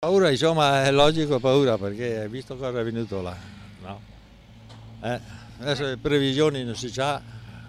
Paura, insomma, è logico paura perché hai visto cosa è venuto là, no? Adesso le previsioni non si sa,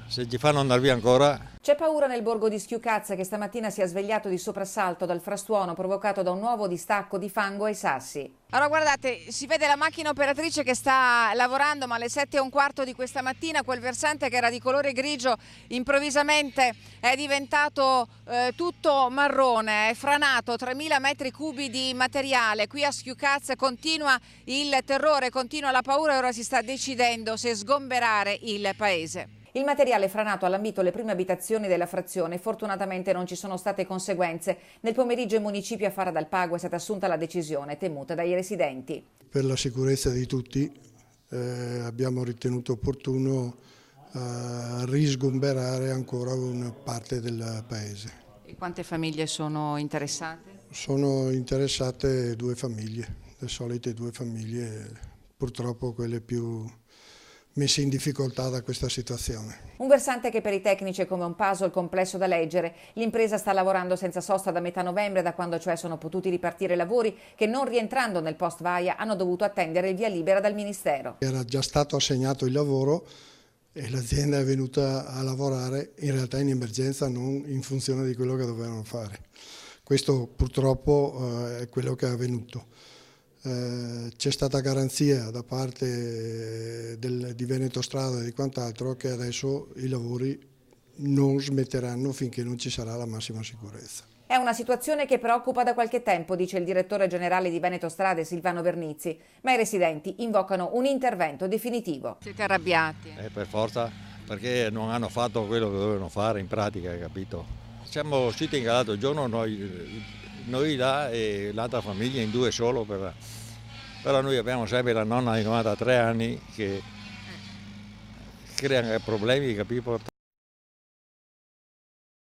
se ci fanno andare via ancora. C'è paura nel borgo di Schiucazze che stamattina si è svegliato di soprassalto dal frastuono provocato da un nuovo distacco di fango e sassi. Allora guardate, si vede la macchina operatrice che sta lavorando, ma alle 7:15 di questa mattina quel versante che era di colore grigio improvvisamente è diventato tutto marrone, è franato 3.000 metri cubi di materiale. Qui a Schiucazze continua il terrore, continua la paura e ora si sta decidendo se sgomberare il paese. Il materiale franato ha lambito le prime abitazioni della frazione. Fortunatamente non ci sono state conseguenze. Nel pomeriggio in municipio a Fara dal Pago è stata assunta la decisione temuta dai residenti. Per la sicurezza di tutti abbiamo ritenuto opportuno risgomberare ancora una parte del paese. E quante famiglie sono interessate? Sono interessate 2 famiglie, le solite 2 famiglie, purtroppo quelle più messe in difficoltà da questa situazione. Un versante che per i tecnici è come un puzzle complesso da leggere. L'impresa sta lavorando senza sosta da metà novembre, da quando cioè sono potuti ripartire i lavori che, non rientrando nel post vaia, hanno dovuto attendere il via libera dal Ministero. Era già stato assegnato il lavoro e l'azienda è venuta a lavorare in realtà in emergenza, non in funzione di quello che dovevano fare. Questo purtroppo è quello che è avvenuto. C'è stata garanzia da parte di Veneto Strada e di quant'altro che adesso i lavori non smetteranno finché non ci sarà la massima sicurezza. È una situazione che preoccupa da qualche tempo, dice il direttore generale di Veneto Strade Silvano Vernizzi, ma i residenti invocano un intervento definitivo. Siete arrabbiati? Per forza, perché non hanno fatto quello che dovevano fare in pratica, hai capito? Siamo usciti in l'altro giorno noi là e l'altra famiglia in 2 solo, però noi abbiamo sempre la nonna di 93 anni che crea problemi, capito?